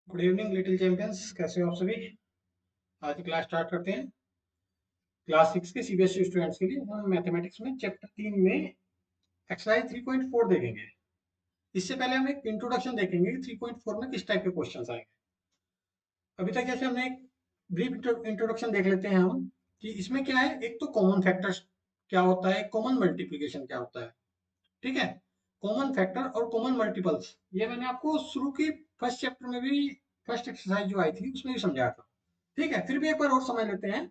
Good evening little champions, कैसे हो आप सभी। आज क्लास स्टार्ट करते हैं। क्लास 6 के सीबीएसई स्टूडेंट्स के लिए हम मैथमेटिक्स में चैप्टर 3 में एक्सरसाइज 3.4 देखेंगे। इससे पहले हम एक इंट्रोडक्शन देखेंगे कि 3.4 में किस टाइप के क्वेश्चंस आएंगे। अभी तक जैसे हमने एक ब्रीफ इंट्रोडक्शन देख लेते हैं हम कि इसमें क्या है। एक तो कॉमन फैक्टर्स क्या होता है, कॉमन मल्टीप्लीकेशन क्या होता है, ठीक है। कॉमन फैक्टर और कॉमन मल्टीपल्स ये मैंने आपको शुरू की फर्स्ट चैप्टर में भी, फर्स्ट एक्सरसाइज जो आई थी उसमें भी समझाया था, ठीक है। फिर भी एक बार और समझ लेते हैं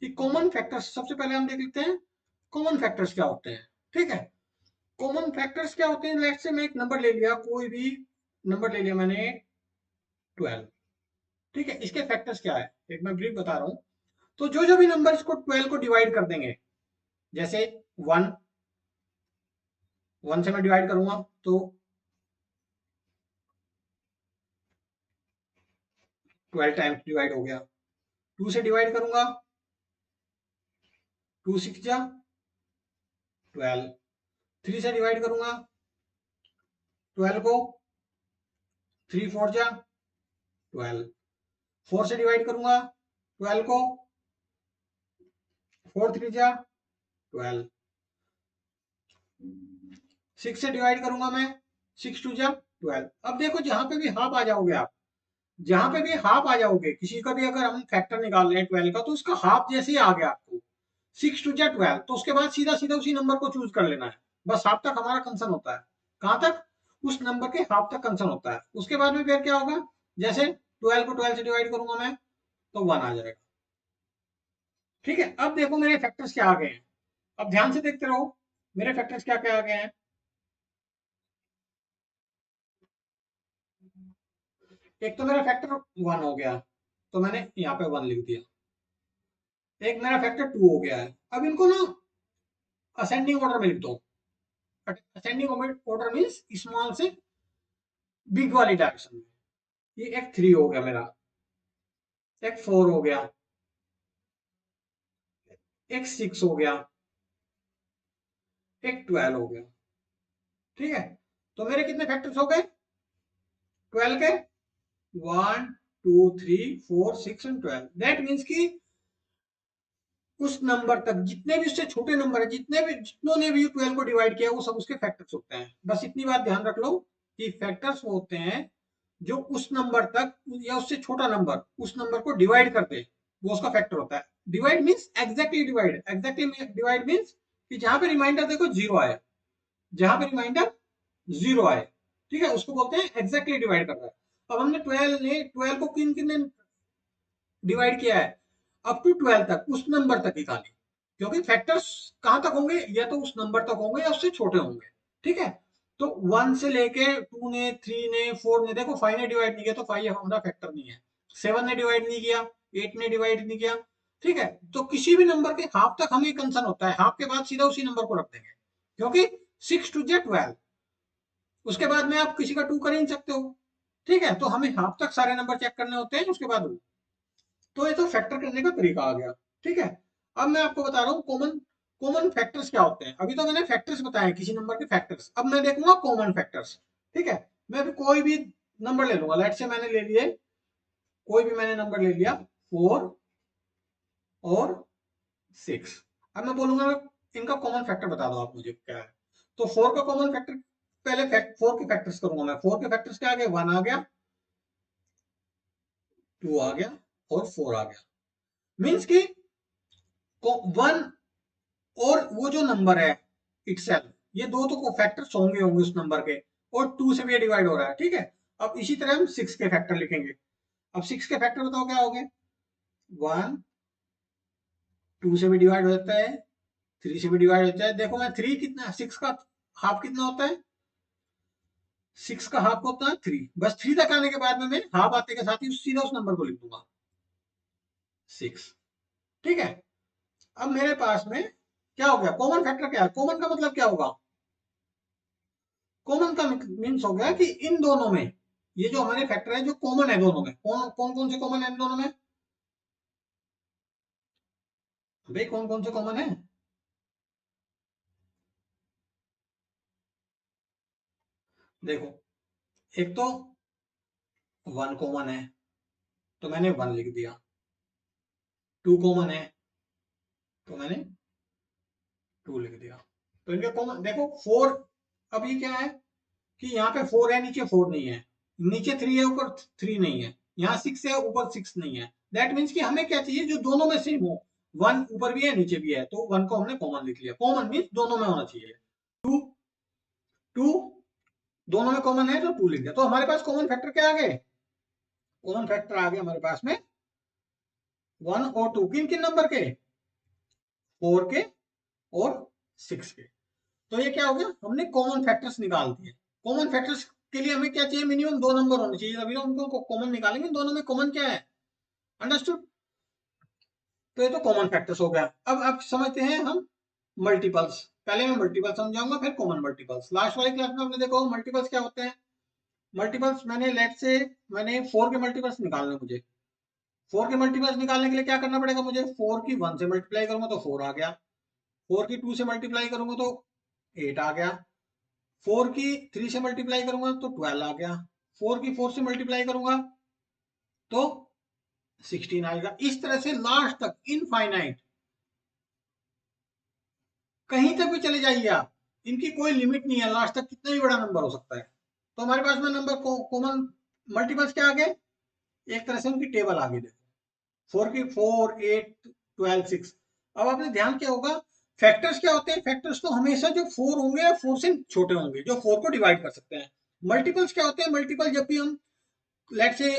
कि कॉमन फैक्टर्स सबसे पहले हम देख लेते हैं। कॉमन फैक्टर्स क्या होते हैं, ठीक है। कॉमन फैक्टर्स क्या होते हैं, लेट्स से मैं एक नंबर ले लिया, कोई भी नंबर ले लिया मैंने 12, ठीक है। इसके फैक्टर्स क्या है एक मैं ब्रीफ बता रहा हूँ। तो जो जो भी नंबर इसको 12 को डिवाइड कर देंगे, जैसे 1, 1 से मैं डिवाइड करूंगा तो 12 टाइम्स डिवाइड हो गया। 2 से डिवाइड करूंगा, 2 6 जा 12। 3 से डिवाइड करूंगा 12 को, 3 4 जा 12। 4 से डिवाइड करूंगा 12 को, 4 3 जा 12। 6 से डिवाइड करूंगा मैं, 6 2 जा 12। अब देखो जहां पे भी हाफ आ जाओगे आप, जहां पे भी हाफ आ जाओगे किसी का भी, अगर हम फैक्टर निकाल रहे हैं 12 का, तो उसका हाफ जैसे ही आ गया आपको 6 2 जा 12, तो उसके बाद सीधा सीधा उसी नंबर को चूज कर लेना है। बस हाफ तक हमारा कंसर्न होता है। कहां तक? उस नंबर के हाफ तक कंसर्न होता है। उसके बाद में फिर क्या होगा, जैसे 12 को 12 से डिवाइड करूंगा मैं तो 1 आ जाएगा, ठीक है। अब देखो मेरे फैक्टर्स क्या आ गए हैं, अब ध्यान से देखते रहो मेरे फैक्टर्स क्या क्या आ गए हैं। एक तो मेरा फैक्टर 1 हो गया, तो मैंने यहाँ पे 1 लिख दिया। एक मेरा फैक्टर 2 हो गया है। अब इनको ना असेंडिंग ऑर्डर में लिख दो। असेंडिंग ऑर्डर मीन्स स्मॉल से बिग वाली डायरेक्शन में। ये एक 3 हो गया मेरा, एक 4 हो गया, एक 6 हो गया, एक 12 हो गया, ठीक है। तो मेरे कितने फैक्टर्स हो गए 12 के? 1 2 3 4 6 एंड 12। दैट मीन्स कि उस नंबर तक जितने भी उससे छोटे नंबर है, जितनों ने भी 12 को डिवाइड किया, वो सब उसके फैक्टर्स होते हैं। बस इतनी बात ध्यान रख लो कि फैक्टर्स वो होते हैं जो उस नंबर तक या उससे छोटा नंबर उस नंबर को डिवाइड कर दे, वो उसका फैक्टर होता है। Divide means exactly divide, exactly divide means कि जहां पे रिमाइंडर देखो जीरो आए, जहां पे रिमाइंडर जीरो आए, ठीक है, उसको बोलते हैं एग्जैक्टली डिवाइड कर रहा है। अब हमने 12 को किन किन ने डिवाइड किया है? अप टू 12 तक, उस नंबर तक ही खाली, क्योंकि फैक्टर्स कहां तक होंगे, या तो उस नंबर तक होंगे या उससे छोटे होंगे, ठीक है। तो 1 से लेके 2 ने, 3 ने, 4 ने, देखो 5 ने डिवाइड नहीं किया तो 5 हमारा फैक्टर नहीं है। 7 ने डिवाइड नहीं किया, 8 ने डिवाइड नहीं किया, ठीक है। तो किसी भी नंबर के हाफ तक हमें कंसर्न होता है, हाफ के बाद सीधा उसी नंबर को रख देंगे, क्योंकि 6 टू जा 12, उसके बाद में आप किसी का 2 कर ही नहीं सकते हो, ठीक है। तो हमें हाफ तक सारे नंबर चेक करने होते हैं, उसके बाद तो ये तो फैक्टर करने का तरीका आ गया, ठीक है। अब मैं आपको बता रहा हूँ कॉमन कॉमन फैक्टर्स क्या होते हैं। अभी तो मैंने फैक्टर्स बताए किसी नंबर के फैक्टर्स, अब मैं देखूंगा कॉमन फैक्टर्स, ठीक है। मैं अभी कोई भी नंबर ले लूंगा, लेट से मैंने ले लिए, कोई भी मैंने नंबर ले लिया 4 और 6। अब मैं बोलूंगा इनका कॉमन फैक्टर बता दो आप मुझे क्या है। तो 4 का कॉमन फैक्टर, पहले 4 के फैक्टर्स करूंगा मैं। 4 के फैक्टर्स क्या आ गए, 1 आ गया, 2 आ गया और 4 आ गया। मीन्स की 1 और वो जो नंबर है इटसेल्फ, ये दो तो फैक्टर्स होंगे होंगे उस नंबर के, और 2 से भी डिवाइड हो रहा है, ठीक है। अब इसी तरह हम 6 के फैक्टर लिखेंगे। अब 6 के फैक्टर बताओ क्या हो गए, 1 2 से भी डिवाइड हो जाता है, 3 से भी डिवाइड होता है। देखो मैं 3 कितना, 6 का हाफ कितना होता है, 6 का हाफ होता है 3। बस 3 तक आने के बाद में मैं हाफ आते के साथ ही सीधा उस नंबर को लिख दूंगा 6, ठीक है। अब मेरे पास में क्या हो गया, कॉमन फैक्टर क्या है, कॉमन का मतलब क्या होगा, कॉमन का मीन्स हो गया कि इन दोनों में, ये जो हमारे फैक्टर है जो कॉमन है दोनों में, कौन कौन कौन से कॉमन है इन दोनों में, भाई कौन कौन से कॉमन है। देखो एक तो 1 कॉमन है तो मैंने 1 लिख दिया, 2 कॉमन है तो मैंने 2 लिख दिया। तो इनके कॉमन देखो 4, अब ये क्या है कि यहाँ पे 4 है, नीचे 4 नहीं है, नीचे 3 है, ऊपर 3 नहीं है, यहाँ 6 है, ऊपर 6 नहीं है। दैट मीन्स कि हमें क्या चाहिए जो दोनों में सेम हो, 1 ऊपर भी है नीचे भी है, तो 1 को हमने कॉमन लिख लिया। कॉमन मीन्स दोनों में होना चाहिए। 2 2 दोनों में कॉमन है तो 2 लिख दिया। तो हमारे पास कॉमन फैक्टर क्या आ गए? कॉमन फैक्टर आ गए हमारे पास में 1 और 2। किन किन नंबर के? 4 के और 6 के। तो ये क्या हो गया, हमने कॉमन फैक्टर्स निकाल दिए। कॉमन फैक्टर्स के लिए हमें क्या चाहिए? मिनिमम 2 नंबर होने चाहिए, तभी तो उनको कॉमन निकालेंगे। दोनों में कॉमन क्या है? अंडरस्टूड? तो ये तो कॉमन फैक्टर्स हो गया। अब समझते हैं हम मल्टीपल्स। पहले मैं मल्टीपल समझाऊंगा, फिर कॉमन मल्टीपल्स। लास्ट वाली क्लास में हमने देखा मल्टीपल्स क्या होते हैं। मल्टीपल्स मैंने लेट से मैंने 4 के मल्टीपल्स निकालने, मुझे 4 के मल्टीपल्स निकालने के लिए क्या करना पड़ेगा? मुझे 4 की 1 से मल्टीप्लाई करूंगा तो 4 आ गया, 4 की 2 से मल्टीप्लाई करूंगा तो 8 आ गया, 4 की 3 से मल्टीप्लाई करूंगा तो 12 आ गया, 4 की 4 से मल्टीप्लाई करूंगा तो 16 आएगा। इस तरह से लास्ट तक इनफाइनाइट, कहीं तक भी चले जाइए आप, इनकी कोई लिमिट नहीं है, लास्ट तक कितना भी बड़ा नंबर हो सकता है। तो हमारे पास में नंबर कॉमन मल्टीपल्स क्या आ गए? एक तरह से उनकी टेबल आ गई। देखो 4 की 4, 8, 12, 6। अब आपने ध्यान किया होगा फैक्टर्स क्या होते हैं? फैक्टर्स तो हमेशा जो 4 होंगे या 4 से छोटे होंगे, जो 4 को डिवाइड कर सकते हैं। मल्टीपल्स क्या होते हैं? मल्टीपल जब भी हम लेट से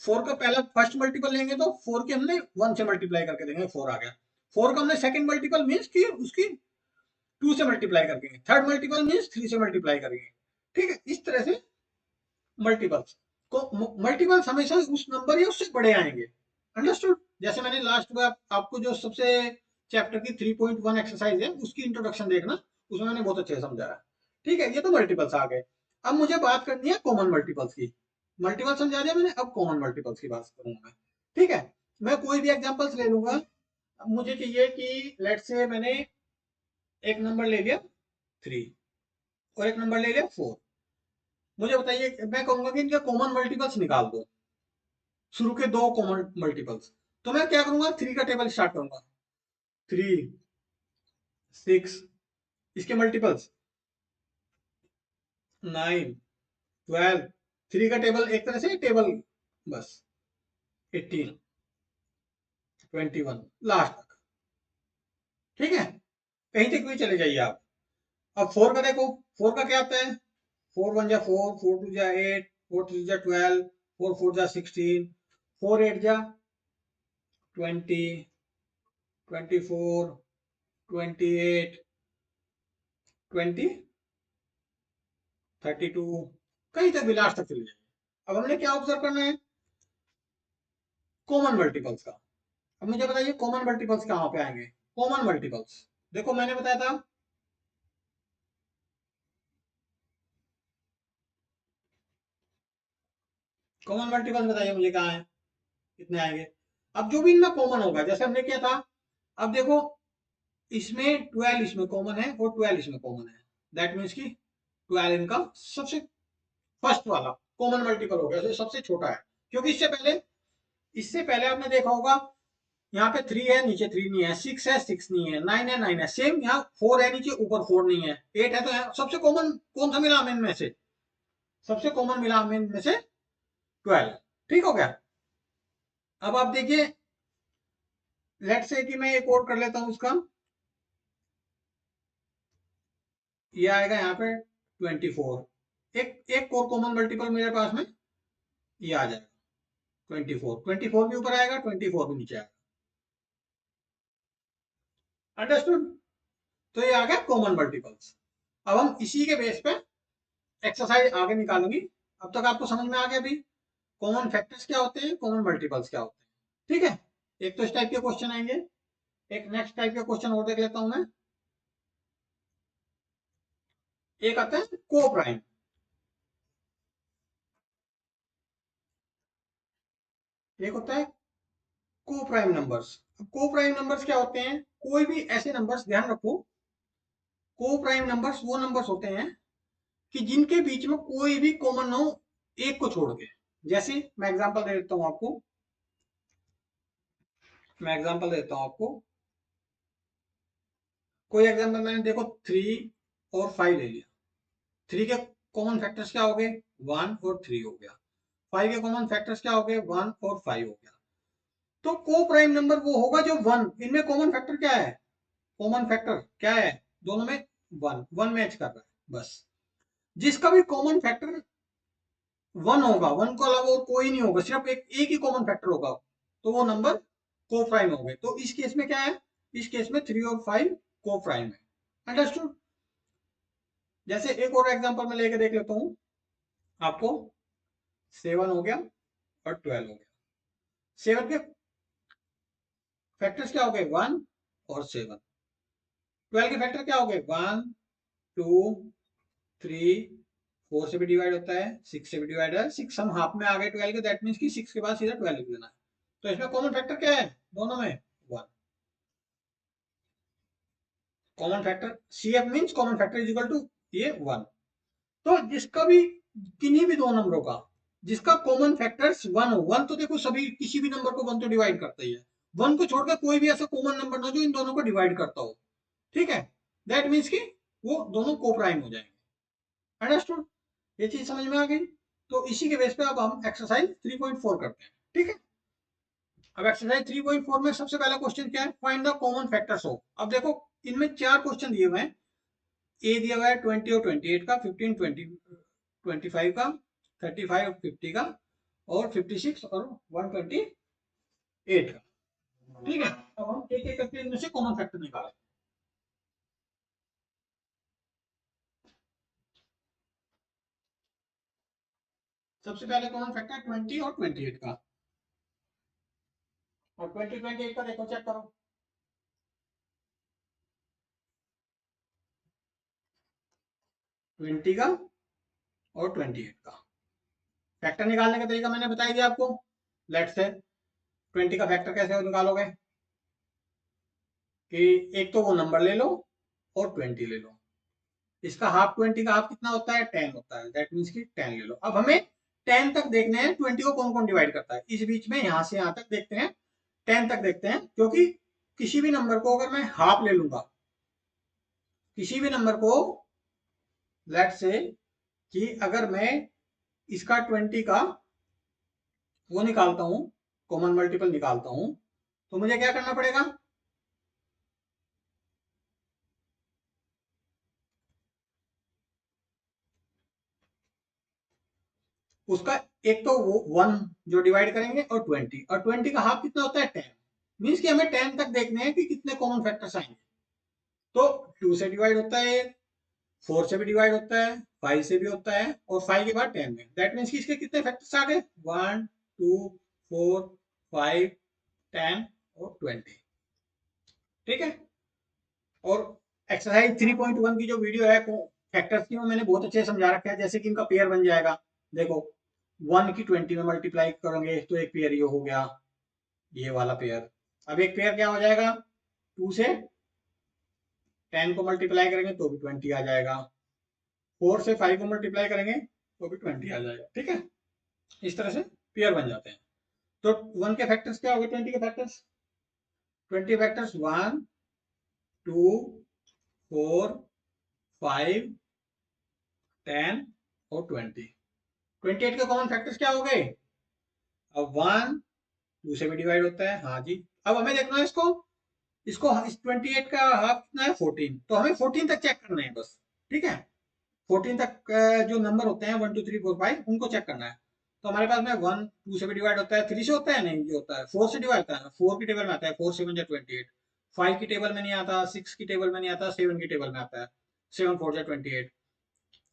4 का पहला फर्स्ट मल्टीपल लेंगे तो 4 के हमने 1 से मल्टीप्लाई करके देंगे, 4 आ गया। 4 का हमने सेकंड मल्टीपल मीन्स कि उसकी 2 से मल्टीप्लाई करके, थर्ड मल्टीपल मीन्स 3 से मल्टीप्लाई करेंगे। ठीक है, इस तरह से मल्टीपल्स को, मल्टीपल्स हमेशा उस नंबर या उससे बड़े आएंगे। अंडरस्टूड? जैसे मैंने लास्ट में आपको जो सबसे चैप्टर की 3.1 एक्सरसाइज है उसकी इंट्रोडक्शन देखना, उसमें मैंने बहुत अच्छे से समझाया। ठीक है, ये तो मल्टीपल्स आ गए। अब मुझे बात करनी है कॉमन मल्टीपल्स की। मल्टीपल समझा दिया मैंने, अब कॉमन मल्टीपल्स की बात करूंगा मैं। ठीक है, मैं कोई भी एग्जांपल्स ले लूंगा। अब मुझे चाहिए कि लेट से मैंने एक नंबर ले लिया 3 और एक नंबर ले लिया 4। मुझे बताइए, मैं कहूंगा कि इनके कॉमन मल्टीपल्स निकाल दो, शुरू के 2 कॉमन मल्टीपल्स। तो मैं क्या करूंगा? 3 का टेबल स्टार्ट करूंगा, 3, 6, इसके मल्टीपल्स 9, 12, 3 का टेबल एक तरह से टेबल बस, 18, 21 लास्ट तक। ठीक है, कहीं तक भी चले जाइए आप। अब 4 का देखो, 4 का क्या आता है? 4 1 जा 4, 4 2 जा 8, 4 3 जा 12, 4 4 जा 16, 4 8 जा 20, 24, 28, 20, 32, कहीं तक भी लास्ट तक चले जाइए। अब हमने क्या ऑब्जर्व करना है? कॉमन मल्टीपल्स का। अब मुझे बताइए कॉमन मल्टीपल्स कहाँ पे आएंगे? कॉमन मल्टीपल्स देखो मैंने बताया था कॉमन मल्टीपल्स, बताइए मुझे कहाँ है, कितने आएंगे? अब जो भी इनमें कॉमन होगा, जैसे हमने किया था, अब देखो इसमें 12 इसमें कॉमन है और 12 इसमें कॉमन है। दैट मीन्स कि 12 इनका सबसे फर्स्ट वाला कॉमन मल्टीपल हो गया, तो सबसे छोटा है। क्योंकि इससे पहले आपने देखा होगा यहाँ पे 3 है, नीचे 3 नहीं है, 6 है, 6 नहीं है, 9 है, 9 है, सेम यहाँ 4 है, नीचे ऊपर 4 नहीं है, 8 है। तो सबसे कॉमन कौन सा मिला हमें इनमें से? सबसे कॉमन मिला हमें इनमें से 12। ठीक हो गया। अब आप देखिए, लेट से कि मैं एक और कर लेता हूं उसका, ये आएगा यहाँ पे 24। एक और कॉमन मल्टीपल मेरे पास में ये आ जाएगा 24। 24 भी ऊपर आएगा, 24 भी नीचे आएगा। अंडरस्टूड? तो ये आ गया कॉमन मल्टीपल्स। अब हम इसी के बेस पे एक्सरसाइज आगे निकालेंगे। अब तक आपको समझ में आ गया भी कॉमन फैक्टर्स क्या होते हैं, कॉमन मल्टीपल्स क्या होते हैं। ठीक है, एक तो इस टाइप के क्वेश्चन आएंगे, एक नेक्स्ट टाइप का क्वेश्चन और देख लेता हूं मैं। एक आता है को प्राइम। एक होता है को प्राइम नंबर्स। को प्राइम नंबर्स क्या होते हैं? कोई भी ऐसे नंबर्स, ध्यान रखो, को प्राइम नंबर्स वो नंबर्स होते हैं कि जिनके बीच में कोई भी कॉमन ना हो, एक को छोड़ के। जैसे मैं एग्जांपल दे देता हूं आपको, कोई एग्जांपल मैंने देखो 3 और 5 ले लिया। 3 के कॉमन फैक्टर्स क्या हो गए, 1 और 3 हो गया। 5 के कॉमन फैक्टर्स क्या हो गए, 1 और 5 हो गया। तो को प्राइम नंबर वो होगा जो 1, इनमें कॉमन फैक्टर क्या है, कॉमन फैक्टर क्या है, दोनों में 1 मैच कर रहा है बस। जिसका भी कॉमन फैक्टर 1 होगा, 1 को अलावा और कोई नहीं होगा, सिर्फ एक ही कॉमन फैक्टर होगा, तो वो नंबर को प्राइम हो गए। तो इस केस में क्या है, इस केस में 3 और 5 को प्राइम है। अंडरस्टूड। जैसे एक और एग्जांपल मैं लेके देख लेता हूं आपको। 7 हो गया और 12 हो गया। 7 के फैक्टर्स क्या हो गए, 1 और 7। 12 के फैक्टर क्या हो गए, 1 2 3 4 से भी डिवाइड होता है, 6 से भी डिवाइड है। 6 हम हाफ में आ गए 12 के, दैट मीन्स कि 6 के बाद सीधा 12 लिख देना है। तो इसमें कॉमन फैक्टर क्या है, दोनों में 1। Common factor CF means common factor is equal to ये 1। तो जिसका भी, किन्हीं भी दो नंबरों का जिसका कॉमन फैक्टर्स 1 हो, 1 तो देखो सभी किसी भी नंबर को 1 तो डिवाइड करता ही है, 1 को छोड़कर कोई भी ऐसा कॉमन नंबर ना जो इन दोनों को डिवाइड करता हो, ठीक है, दैट मीन्स कि वो दोनों को प्राइम हो जाएंगे। अंडरस्टूड, ये चीज समझ में आ गई। तो इसी के बेस पे अब हम एक्सरसाइज 3.4 करते हैं, ठीक है। अब एक्सरसाइज 3.4 में सबसे पहला क्वेश्चन क्या है, find the common factors of. अब देखो इनमें 4 क्वेश्चन दिए हुए हैं। ए दिया हुआ है 20 और 28 का, 15 20 25 का, 35 और 50 का, और 56 और 128 का, ठीक है। अब हम एक एक करके इनमें से कॉमन फैक्टर निकालें। सबसे पहले कॉमन फैक्टर 20 और 28 का, और 20 28 का देखो, चेक करो। 20 का और 28 का फैक्टर निकालने का तरीका मैंने बता दिया आपको। लेट्स से 20 का फैक्टर कैसे निकालोगे, कि एक तो वो नंबर ले लो और 20 ले लो। इसका हाफ, 20 का हाफ कितना होता है, 10 होता है, दैट मीन्स कि 10 ले लो। अब हमें 10 तक देखने हैं, 20 को कौन कौन डिवाइड करता है, इस बीच में यहां से यहां तक देखते हैं, 10 तक देखते हैं। क्योंकि किसी भी नंबर को अगर मैं हाफ ले लूंगा, किसी भी नंबर को, लेट से कि अगर मैं इसका 20 का वो निकालता हूं, कॉमन मल्टीपल निकालता हूं, तो मुझे क्या करना पड़ेगा, उसका एक तो वो 1 जो डिवाइड करेंगे, और 20, और 20 का हाफ कितना होता है, 10। मीन्स कि हमें 10 तक देखने हैं कि कितने कॉमन फैक्टर्स आएंगे। तो 2 से डिवाइड होता है, 4 से भी डिवाइड होता है, 5 से भी होता है, और 5 के बाद 10 में, दैट मीन्स कि इसके कितने फैक्टर्स आ गए, 1 2 4 5 10 और 20, ठीक है। और एक्सरसाइज 3.1 की जो वीडियो है फैक्टर्स की, वो मैंने बहुत अच्छे से समझा रखा है, जैसे कि इनका पेयर बन जाएगा। देखो 1 की 20 में मल्टीप्लाई करोगे तो एक पेयर ये हो गया, ये वाला पेयर। अब एक पेयर क्या हो जाएगा, 2 से 10 को मल्टीप्लाई करेंगे तो भी 20 आ जाएगा, 4 से 5 को मल्टीप्लाई करेंगे तो भी 20 आ जाएगा, ठीक है। इस तरह से पेयर बन जाते हैं। तो 1 के फैक्टर्स क्या हो गए, 20 के फैक्टर्स, 20 फैक्टर्स 1 2 4 5 10 और 20। 28 के कॉमन फैक्टर्स क्या हो गए, अब 1 2 से भी डिवाइड होता है, हाँ जी। अब हमें देखना है इसको, इसको इस 28 का हाफ कितना है, 14, तो हमें 14 तक चेक करना है बस, ठीक है। 14 तक जो नंबर होते हैं 1 2 3 4 5 उनको चेक करना है। तो हमारे पास में 1 2 से भी डिवाइड होता है, 3 से होता है, नहीं ये होता है 4 से डिवाइड होता है, 4 की टेबल में आता है, 4 7 जा 28, 5 की टेबल में नहीं आता, 6 की टेबल में नहीं आता, 7 की टेबल में आता है, 7 4 जा 28,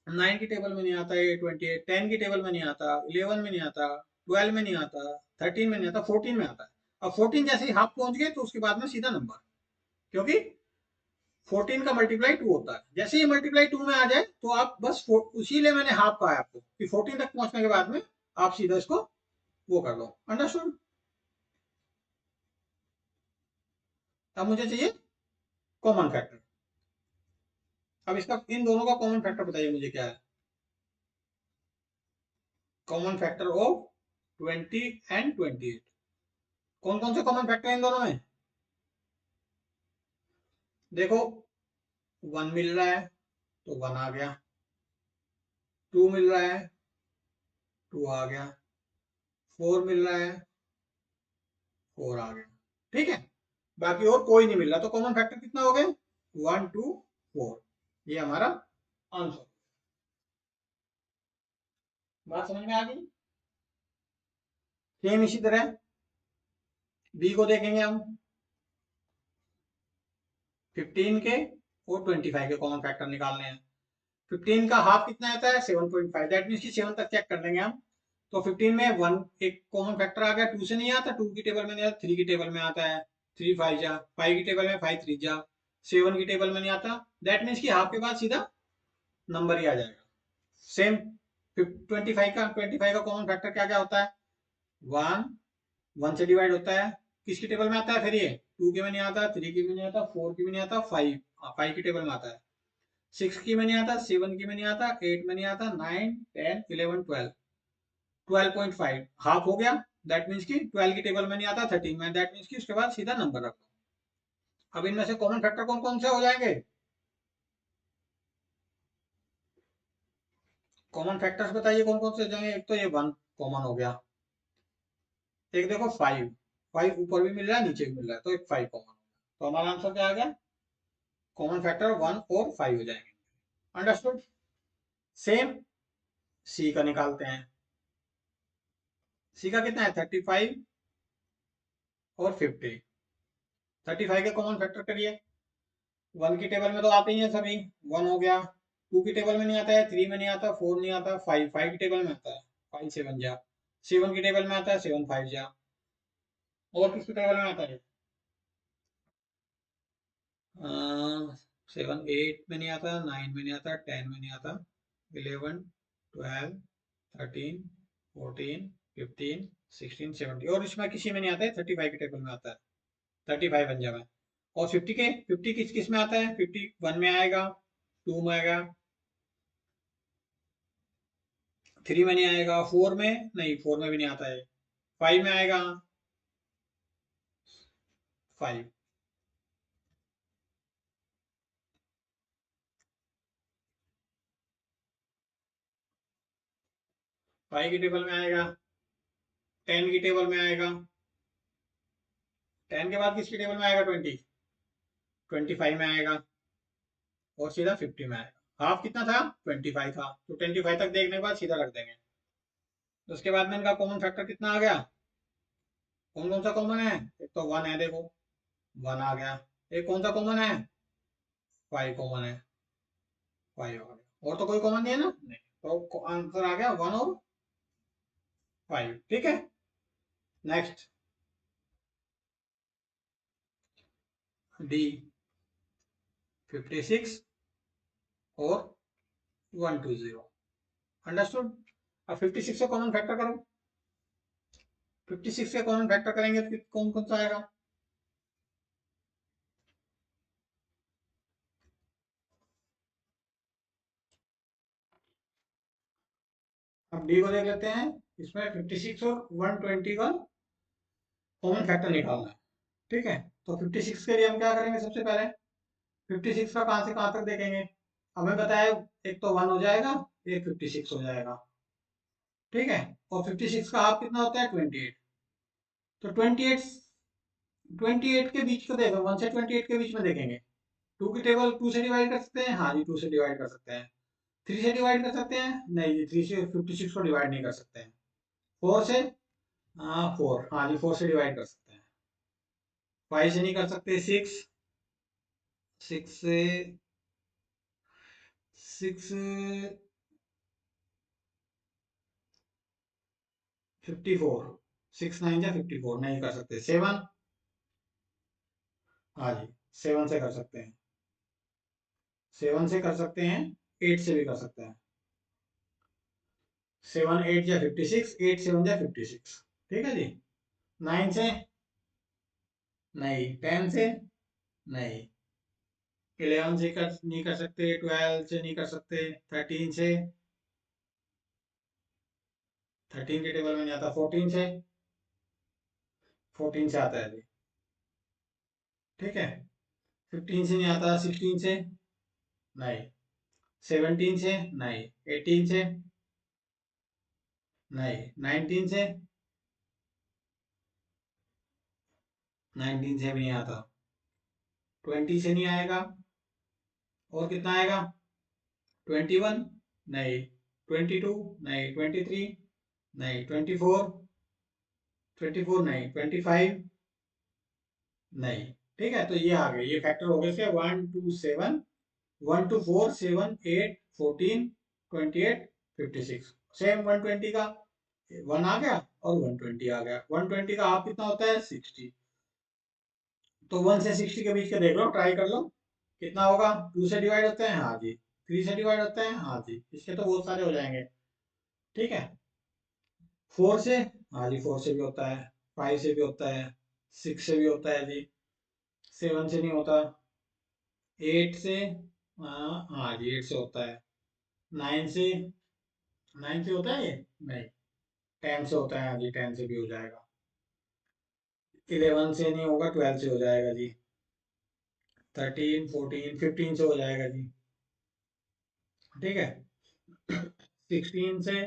9 की टेबल में नहीं आता है 28, 10 की टेबल में नहीं आता, 11 में नहीं आता, 12 में नहीं आता, 13 में नहीं आता, 14 में आता है। अब 14 जैसे ही हाफ पहुंच गए तो उसके बाद में सीधा नंबर, क्योंकि 14 का मल्टीप्लाई 2 होता है, जैसे ही मल्टीप्लाई 2 में आ जाए तो आप बस उसी लिए मैंने हाफ कहा है आपको, कि 14 तक पहुंचने के बाद में आप सीधा इसको वो कर लो। अंडरस्टूड। अब मुझे चाहिए कॉमन फैक्टर। अब इसका, इन दोनों का कॉमन फैक्टर बताइए मुझे क्या है, कॉमन फैक्टर ऑफ 20 एंड 28। कौन कौन से कॉमन फैक्टर है इन दोनों में? देखो 1 मिल रहा है तो 1 आ गया, 2 मिल रहा है 2 आ गया, 4 मिल रहा है 4 आ गया। ठीक है, बाकी और कोई नहीं मिल रहा, तो कॉमन फैक्टर कितना हो गए? 1 2 4। ये हमारा आंसर। बात समझ में आ गई? सेम इसी तरह बी को देखेंगे हम। 15 के और 25 के कॉमन फैक्टर निकालने हैं। 15 का हाफ कितना आता है? 7.5। दैट मीन्स कि 7 तक चेक कर लेंगे हम। तो 15 में 1 एक कॉमन फैक्टर आ गया, 2 से नहीं आता, 2 की टेबल में नहीं आता, 3 की टेबल में आता है, 3 5 जा, 5 की टेबल में 5 3 जा, 7 की टेबल में नहीं आता। दैट मीन्स कि हाफ के बाद सीधा नंबर ही आ जाएगा। सेम 25 का कॉमन फैक्टर क्या क्या होता है? 1 1 से डिवाइड होता है, किसकी टेबल में आता है फिर? ये 2 के में नहीं आता, 3 की में नहीं आता, 4 की में नहीं आता, 5 की टेबल में आता है, 6 की में नहीं आता, 7 की में नहीं आता, 8 में नहीं आता, 9 10 11 12 12.5 हाफ हो गया। दैट मीन्स कि 12 की टेबल में नहीं आता, 13 में, दैट मीन्स कि उसके बाद सीधा नंबर रखो। अब इनमें से कॉमन फैक्टर कौन कौन से हो जाएंगे? कॉमन फैक्टर्स बताइए कौन कौन से हो जाएंगे? एक तो ये 1 कॉमन हो गया, एक देखो 5 5 ऊपर भी मिल रहा है नीचे भी मिल रहा है, तो एक 5 कॉमन। तो हमारा आंसर क्या आ गया? कॉमन फैक्टर 1 और 5 हो जाएंगे। अंडरस्टूड? सेम सी का निकालते हैं। सी का कितना है? 35 और 50। 35 के कॉमन फैक्टर करिए। 1 की टेबल में तो आते ही है सभी, 1 हो गया, 2 की टेबल में नहीं आता है, 3 में नहीं आता, 4 नहीं आता, 5 की टेबल में आता है, 5 7 जा, 7 की टेबल में आता है, 7 5 जा, और किसकी टेबल में आता है? 7 8 में नहीं आता, 9 में नहीं आता, 10 में नहीं आता, 11 12 13 14 15 16 17, और इसमें किसी में नहीं आता है, 35 की टेबल में आता है, 35 बन जाए। और 50 किस किस में आता है? 51 में आएगा, 2 में आएगा, 3 में नहीं आएगा, 4 में नहीं, 4 में भी नहीं आता है, 5 में आएगा, 5 5 की टेबल में आएगा, 10 की टेबल में आएगा, 10 के बाद किसकी टेबल में आएगा? 25 में आएगा, और सीधा 50 में आएगा। हाफ कितना था? 25 था, तो 25 तक देखने के बाद सीधा रख देंगे। तो उसके बाद में इनका कॉमन फैक्टर कितना आ गया? कौन कौन सा कॉमन है? एक तो 1 है, देखो 1 आ गया। एक कौन सा कॉमन है? 5 कॉमन है, 5 आ गया। और तो कोई कॉमन नहीं है ना? नहीं। तो आंसर आ गया 1 और 5। ठीक है, नेक्स्ट डी 56 और 120। अंडरस्टूड? अब 56 का कॉमन फैक्टर करो। 56 का कॉमन फैक्टर करेंगे तो कौन कौन सा आएगा? अब डी को देख लेते हैं। इसमें 56 और 120 का कॉमन फैक्टर निकालना है। ठीक है, तो 56 के लिए हम क्या करेंगे? सबसे पहले 56 का कहां से कहां तक देखेंगे? हमें बताया एक तो 1 हो जाएगा, एक 56 हो जाएगा। ठीक है, और 56 का हाफ कितना होता है? 28। तो 28 के बीच को देखो, 1 से 28 के बीच में देखेंगे। 2 की टेबल 2 से डिवाइड कर सकते हैं, हाँ जी 2 से डिवाइड कर सकते हैं। 3 से डिवाइड कर सकते हैं, नहीं जी 3 से 56 को डिवाइड नहीं कर सकते हैं। 4 से, हाँ 4, हाँ जी 4 से डिवाइड कर सकते हैं। 5 से नहीं कर सकते, 6 से, 6 54, 6 9 या 54 नहीं कर सकते। 7, हाँ जी 7 से कर सकते हैं, 7 से कर सकते हैं, 8 से भी कर सकते हैं। 7 8 या 56, 8 7 या 56। ठीक है जी। 9 से नहीं, 10 से नहीं, 11 से नहीं कर सकते, 12 से नहीं कर सकते, 13 से, 13 के टेबल में नहीं आता। 14 से, 14 से आता है जी, ठीक है। 15 से नहीं आता। 16 से नहीं। 17 से नहीं। 18 से नहीं। 19 से, 19 से भी नहीं आता। 20 से नहीं आएगा। और कितना आएगा? 21 नहीं। 22 नहीं। 23 नहीं। 24, 24 नहीं। 25 नहीं। ठीक है, तो ये आ गए, ये फैक्टर हो गए इसके 1 2 7, 1 2 4 7 8 14 28 56। सेम 120 का 1 आ गया और 120 आ गया। 120 का हाफ कितना होता है? 60। तो 1 से 60 के बीच के देख लो, ट्राई कर लो कितना होगा। 2 से डिवाइड होते हैं, हाँ जी। 3 से डिवाइड होते हैं, हाँ जी। इसके तो बहुत सारे हो जाएंगे, ठीक है। 4 से, हाँ जी 4 से भी होता है। 5 से भी होता है। 6 से भी होता है जी। 7 से नहीं होता। 8 से, हाँ जी 8 से होता है। 9 से, 9 से होता है ये? नहीं। 10 से होता है, हाँ जी 10 से भी हो जाएगा। 11 से नहीं होगा, 12 से हो जाएगा जी। 13 14 15 से हो जाएगा जी, ठीक है। 16 से,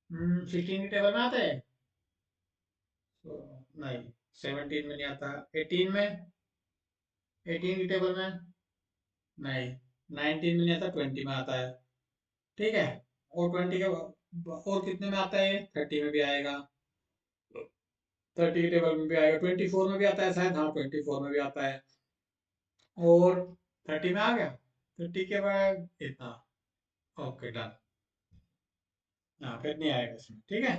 16 के टेबल में आता है तो नहीं। 17 में नहीं आता। 18 में, 18 के टेबल में नहीं। 19 में नहीं आता। 20 में आता है, ठीक है। और 20 के और कितने में आता है ये? 30 में भी आएगा। 30 के टेबल में भी आएगा। 24 में भी आता है शायद, हाँ 24 में भी आता है। और 30 में आ गया। 30 के बाद इतना, ओके डन। हाँ फिर नहीं आएगा इसमें, ठीक है।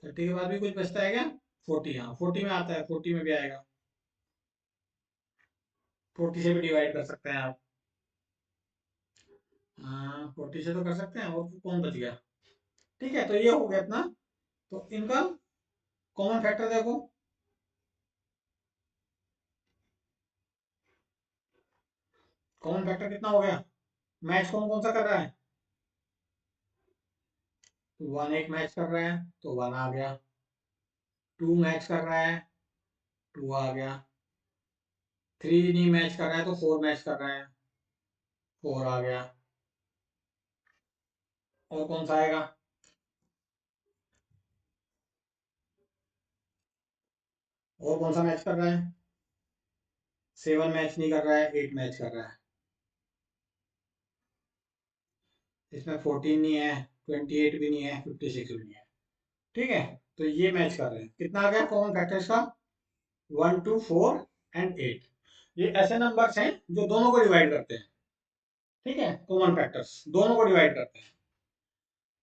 30 के बाद भी कुछ बचता है क्या? 40, हाँ 40 में आता है। 40 में भी आएगा। 40 से भी डिवाइड कर सकते हैं आप। हाँ 40 से तो कर सकते हैं। और कौन बच गया? ठीक है, तो ये हो गया अपना। तो इनका कॉमन फैक्टर देखो। कॉमन फैक्टर कितना हो गया? मैच कौन कौन सा कर रहा है? 1 एक मैच कर रहा है तो 1 आ गया। 2 मैच कर रहा है, 2 आ गया। 3 नहीं मैच कर रहा है तो 4 मैच कर रहा है, 4 आ गया। और कौन सा आएगा? और कौन सा मैच कर रहा है? 7 मैच नहीं कर रहा है, 8 मैच कर रहा है। इसमें 14 नहीं है, 28 भी नहीं है, 56 भी नहीं है, ठीक है। तो ये मैच कर रहे हैं। कितना आ गया कॉमन फैक्टर्स का? 1 2 4 एंड 8। ये ऐसे नंबर्स हैं जो दोनों को डिवाइड करते हैं, ठीक है। कॉमन फैक्टर्स दोनों को डिवाइड करते हैं।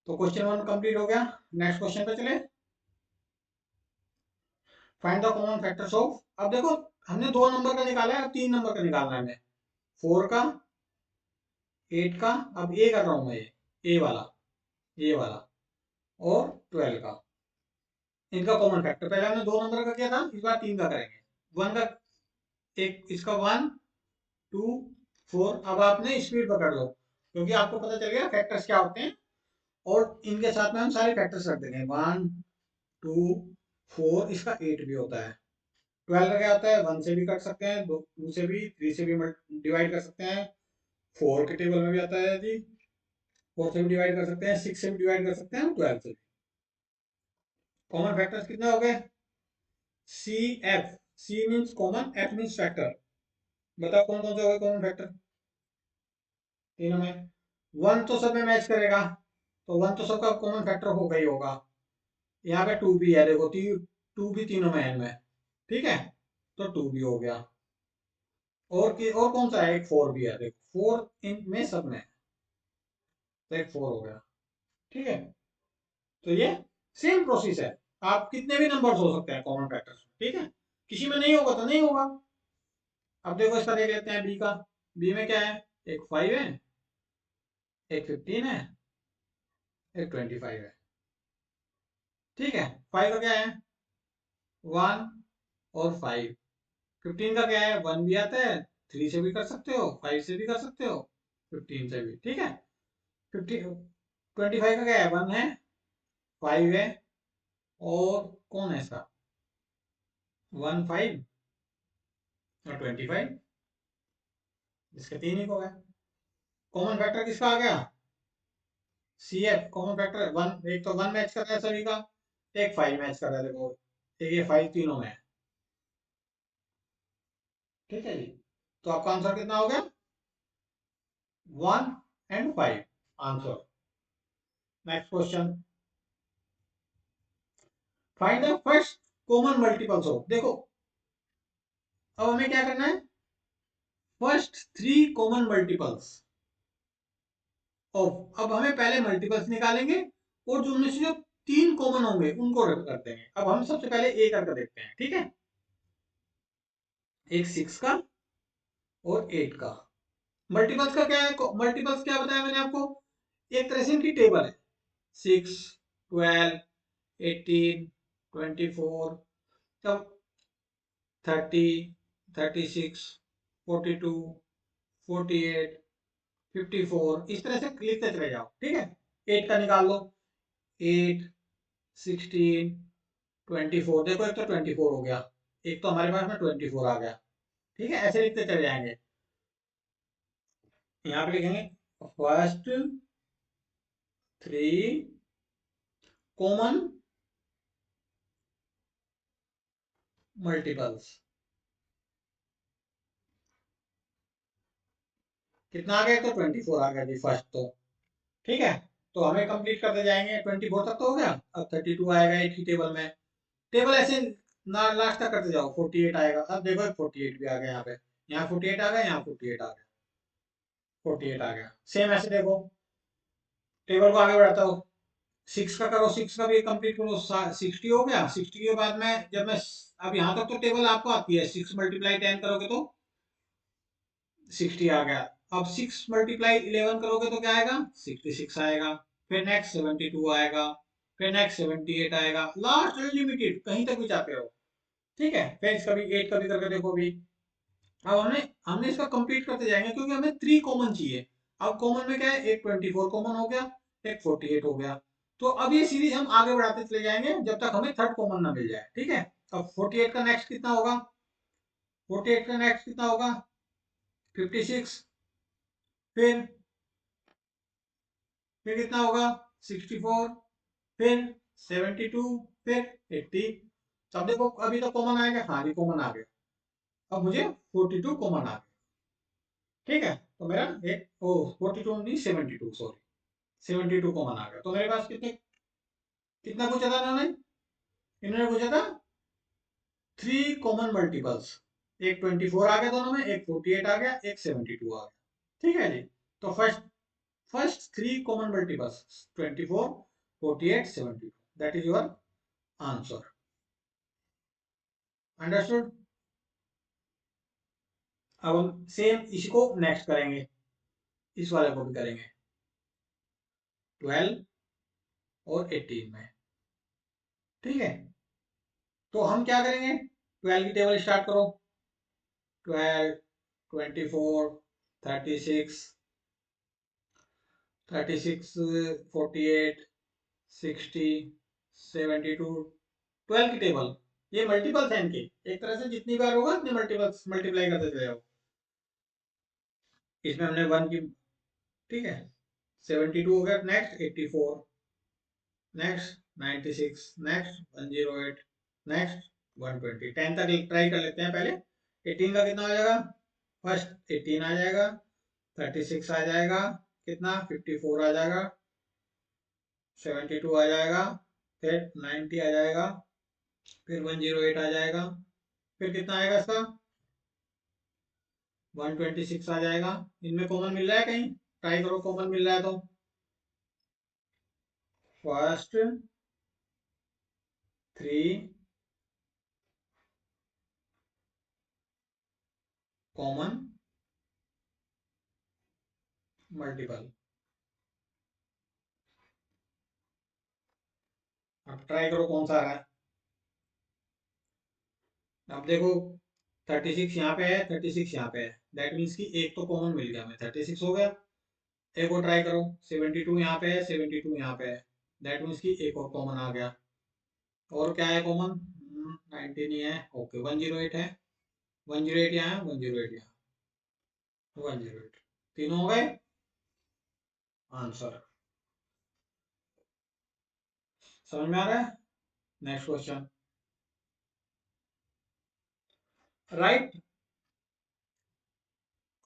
तो क्वेश्चन 1 कंप्लीट हो गया। नेक्स्ट क्वेश्चन पे चले। Find the common factors of, अब देखो हमने 2 नंबर का निकाला है, अब 3 नंबर का निकालना है हमें। 4 का, 8 का, अब ए कर रहा हूं मैं, ये ए वाला, ये वाला, और 12 का। इनका कॉमन फैक्टर, पहले हमने 2 नंबर का किया था, इस बार 3 का करेंगे। 1 का, एक इसका 1 2 4। अब आपने स्पीड पकड़ लो, क्योंकि आपको पता चल गया फैक्टर्स क्या होते हैं। और इनके साथ में हम सारे फैक्टर्स रख देंगे। 1 2 4, इसका 8 भी होता है। 12 का क्या होता है? 1 से भी कर सकते हैं, 2 से भी, 3 से भी डिवाइड कर सकते हैं। 4 के टेबल में भी आता है जी। 4 से भी डिवाइड कर सकते हैं, 6 से भी डिवाइड कर सकते हैं, 12 से भी। कॉमन फैक्टर्स कितने हो गए? C F, C means common, F means factor. बताओ कौन कौन से हो गए कॉमन फैक्टर तीनों में? 1 तो सब में मैच करेगा, तो 1 तो सबका कॉमन फैक्टर होगा ही होगा। यहाँ पे 2 भी है, देखो 2 भी तीनों में है इनमें, ठीक है। तो 2 भी हो गया। और कौन सा है? एक 4 भी है, देखो 4 इनमें सब में है, तो एक 4 हो गया, ठीक है। तो ये सेम प्रोसेस है। आप कितने भी नंबर्स हो सकते हैं कॉमन फैक्टर्स, ठीक है। किसी में नहीं होगा तो नहीं होगा। अब देखो इसका देख लेते हैं बी का। बी में क्या है? एक 5 है, एक 15 है, एक 25 है, ठीक है। 5 का क्या है? 1 और 5। 15 का क्या है? 1 भी आता है, 3 से भी कर सकते हो, 5 से भी कर सकते हो, 15 से भी, ठीक है। 15 25 का क्या है? 1 है, 5 है, और कौन है इसका 1 5 और 25, इसके 3 ही को है। कॉमन फैक्टर किसका आ गया, सी एफ कॉमन फैक्टर 1, एक तो 1 मैच कर रहा है सभी का, एक 5 मैच कर रहा है, देखो एक ये 5 तीनों में है। ठीक है जी, तो आपका आंसर कितना हो गया 1 and 5 answer. Next question, find the first common multiples of, देखो अब हमें क्या करना है, फर्स्ट 3 कॉमन मल्टीपल्स ऑफ। अब हमें पहले मल्टीपल्स निकालेंगे, और जो उनमें से जो 3 कॉमन होंगे उनको रद्द कर देंगे। अब हम सबसे पहले ए करके देखते हैं, ठीक है, एक 6 का और 8 का। मल्टीपल्स का क्या है, मल्टीपल्स क्या बताया मैंने आपको, एक तरह से इनकी टेबल है, 6 12 18 24, तब 30 36 42 48 54, इस तरह से लिखते चले जाओ। ठीक है, 8 का निकाल लो, 8 16 24, देखो एक तो 24 हो गया, एक तो हमारे पास में 24 आ गया। ठीक है, ऐसे लिखते चले जाएंगे। यहाँ पे लिखेंगे फर्स्ट 3 कॉमन मल्टीपल्स, कितना आ गया, तो 24 आ गया जी फर्स्ट तो। ठीक है, तो हमें कंप्लीट करते जाएंगे, 24 तक तो हो गया, अब 32 आएगा एक ही टेबल में, टेबल ऐसे ना लास्ट तक करते जाओ, 48 आएगा, अब देखो 48 भी आ गया, यहाँ 48 आ गया, यहाँ 48 आ गया, 48 आ गया। सेम ऐसे देखो, टेबल को आगे बढ़ाता हो, 6 का करो, 6 का भी कंप्लीट करो, 60 हो गया, 60 के बाद में जब मैं, अब यहाँ तक तो टेबल आपको आती है, 6 मल्टीप्लाई 10 करोगे तो 60 आ गया, अब 6 मल्टीप्लाई 11 करोगे तो क्या आएगा 66 आएगा, फिर नेक्स्ट 72 आएगा, फिर नेक्स्ट 78 आएगा, लास्ट अनलिमिटेड कहीं तक भी जाते हो। ठीक है, फिर इसका भी 8 का भी करके देखो भी। अब हमने हमने इसका कंप्लीट करते जाएंगे, क्योंकि हमें 3 कॉमन चाहिए। अब कॉमन में क्या है, एक 24 कॉमन हो गया, एक 48 हो गया, तो अब ये सीरीज हम आगे बढ़ाते चले जाएंगे जब तक हमें थर्ड कॉमन ना मिल जाए। ठीक है, अब 48 का नेक्स्ट कितना होगा, 48 का नेक्स्ट कितना होगा 56, फिर कितना होगा 64, फिर 72, फिर 80। अब देखो अभी तो कॉमन आएगा, हाँ जी कॉमन आ गया, अब मुझे 42 कॉमन आ गया। ठीक है, तो मेरा एक ओ 42 नहीं 72, सॉरी 72 कॉमन आ गया। तो मेरे पास कितने, कितना पूछा था इन्होंने, पूछा था 3 कॉमन मल्टीपल्स, एक 24 आ गया दोनों में, एक 48 आ गया, एक 72 आ गया। ठीक है जी, तो first first 3 common multiples 24 48 72, that is your answer. Understood. अब हम सेम इसी को नेक्स्ट करेंगे, इस वाले को भी करेंगे 12 और 18 में। ठीक है, तो हम क्या करेंगे, 12 की टेबल स्टार्ट करो, 12 24 36 36 48 60 72, 12 की टेबल, ये मल्टीपल्स है इनके, एक तरह से जितनी बार होगा उतने मल्टीपल्स मल्टीप्लाई करते चले जाओ। इसमें हमने 1 की, ठीक है 72 हो गया, नेक्स्ट 84, नेक्स्ट 96, नेक्स्ट 108, नेक्स्ट 120, 10 तक ट्राई कर लेते हैं पहले। 18 का कितना हो जाएगा, फर्स्ट 18 आ जाएगा, 36 आ जाएगा, कितना 54 आ जाएगा, 72 आ जाएगा, फिर 90 आ जाएगा, फिर 108 आ जाएगा, फिर कितना आएगा इसका 126 आ जाएगा। इनमें कॉमन मिल रहा है कहीं, ट्राई करो कॉमन मिल रहा है तो। फर्स्ट 3 कॉमन मल्टीपल, अब ट्राई करो कौन सा आ रहा है। अब देखो 36 यहाँ पे है, 36 यहाँ पे है, दैट मीन्स कि एक तो कॉमन मिल गया हमें, 36 हो गया। एक और ट्राई करो, 72 यहाँ पे है, 72 यहाँ पे है, दैट मीन्स कि एक और कॉमन आ गया। और क्या है कॉमन? 19 ही है। ओके 108 है। 108 यहाँ है, 108 यहाँ, 108 तीनों हो गए आंसर। समझ में आ रहा है? Next question. Write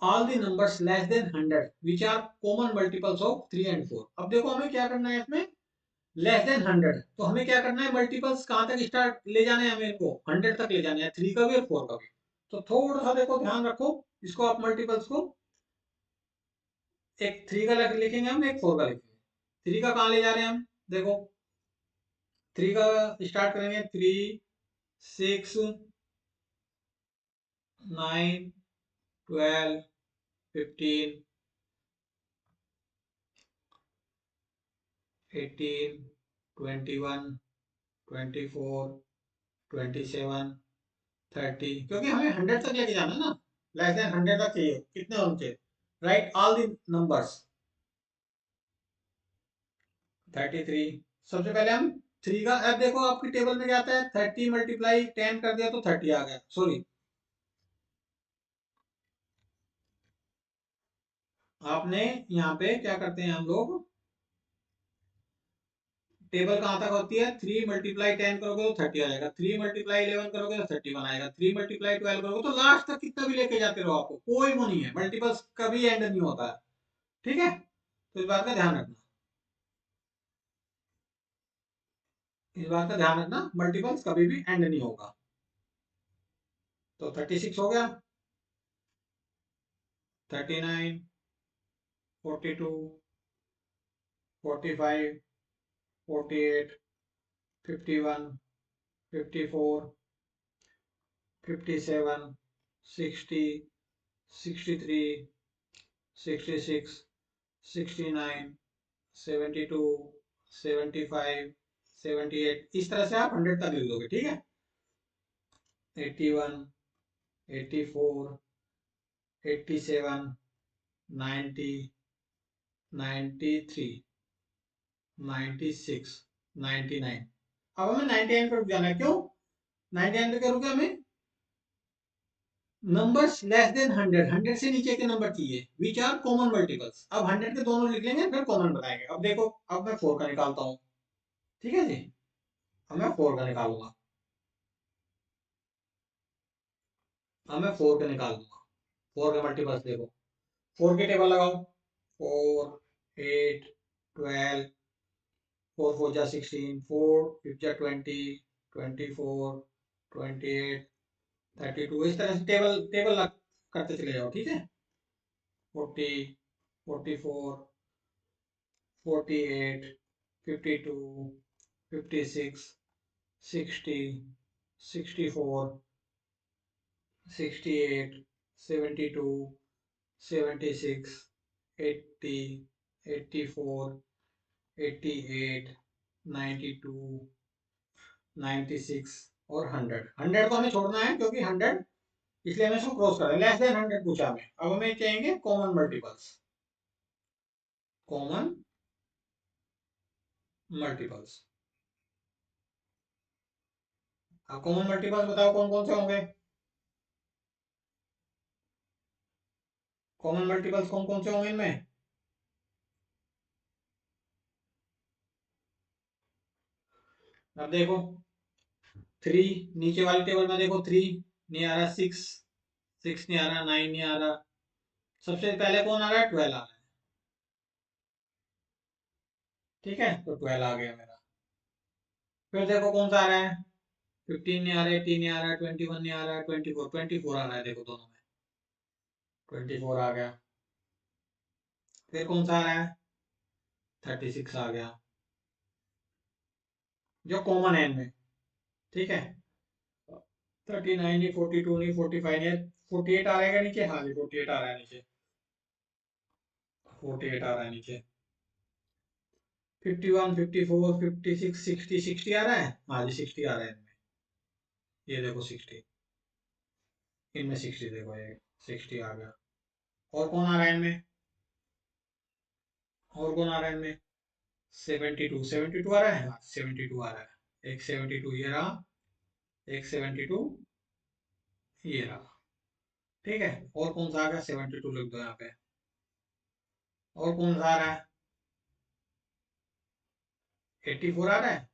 all the numbers less than 100 which are common multiples of 3 and 4। अब देखो हमें क्या करना है इसमें, लेस देन 100, तो हमें क्या करना है, मल्टीपल्स कहां तक स्टार्ट ले जाने हैं, हमें इनको 100 तक ले जाने हैं, 3 का भी और 4 का भी। तो थोड़ा सा देखो ध्यान रखो, इसको आप मल्टीपल्स को एक 3 का लिखेंगे हम, एक 4 का लिखेंगे। 3 का कहां ले जा रहे हैं हम, देखो 3 का स्टार्ट करेंगे, 3 6 9 12 15 18 21 24 27 30, क्योंकि हमें 100 तक लेके जाना है ना, लेस देन 100 तक चाहिए, कितने होने चाहिए। Right all the numbers 33। सबसे पहले हम 3 का, अब देखो आपकी टेबल में क्या आता है, 30 मल्टीप्लाई 10 कर दिया तो 30 आ गया, सॉरी आपने यहाँ पे क्या करते हैं हम लोग, टेबल कहाँ तक होती है, 3 मल्टीप्लाई 10 करोगे तो 30 आएगा, 3 मल्टीप्लाई 11 करोगे तो 31 आएगा, 3 मल्टीप्लाई 12 करोगे तो लास्ट तक कितना भी लेके जाते रहो, आपको कोई वो नहीं है, मल्टीपल्स कभी एंड नहीं होता है। ठीक है, तो इस बात का ध्यान रखना, इस बात का ध्यान रखना, मल्टीपल्स कभी भी एंड नहीं होगा। तो 36 हो गया, 39 42 45 48 51 54 57 60 63 66 69 72 75 78, इस तरह से आप 100 तक लिख दोगे। ठीक है, 81 84 87 90 93 96 99। अब हमें 99 पर रुक जाना है, क्यों 99 पे क्या रुके हमें, नंबर्स लेस देन 100, 100 से नीचे के नंबर चाहिए विच आर कॉमन मल्टीपल्स। अब 100 के दोनों लिख लेंगे फिर कॉमन बताएंगे। अब देखो, अब मैं 4 का निकालता हूँ। ठीक है जी, अब मैं 4 का निकालूंगा, अब मैं 4 का निकाल दूंगा। 4 का मल्टीपल्स देखो, 4 की टेबल लगाओ, 4 8 12 4 4 जा 16 4 5 जा 20 24 28 32, इस तरह से टेबल टेबल करते चले जाओ। ठीक है, 40 44 48 52 56 60 64 68 72 76 80 84 88 92 96 और 100। 100 को हमें छोड़ना है क्योंकि 100, इसलिए हमें इसको क्रॉस कर रहे हैं, लेस देन 100 पूछा हमें। अब हमें कहेंगे कॉमन मल्टीपल्स, कॉमन मल्टीपल्स। अब कॉमन मल्टीपल्स बताओ कौन कौन से होंगे, कॉमन मल्टीपल्स कौन कौन से होंगे इनमें। अब देखो 3, नीचे वाली टेबल में देखो 3 नहीं आ रहा, 6 नहीं आ रहा, 9 नहीं आ रहा, सबसे पहले कौन आ रहा है, 12 आ रहा है। ठीक है, तो 12 आ गया मेरा। फिर देखो कौन सा आ रहा है, 15 नहीं आ रहा, 18 नहीं आ रहा, 21 नहीं आ रहा, 24 आ रहा है, देखो दोनों में 24 आ गया। फिर कौन सा आ रहा है, 36 आ गया, जो कॉमन है इनमें। ठीक है, 39 नहीं, 42 नहीं, 45 नहीं, 48 आ रहेगा नीचे, हाँ जी 48 आ रहा है नीचे, 48 आ रहा है नीचे। 51 54 56 60 60 आ रहा है, हाँ जी 60 आ रहा है इनमें, ये देखो 60, इनमें 60 देखो, ये 60 आ गया। और कौन आ रहा है इनमें, और कौन आ रहा है इनमें, 72 आ रहा है, हाँ 72 आ रहा है। एक 72 ये रहा, एक 72 ये रहा। ठीक है, और कौन सा आ गया? 72 लिख दो यहाँ पे। और कौन सा आ रहा है? 84 आ रहा है,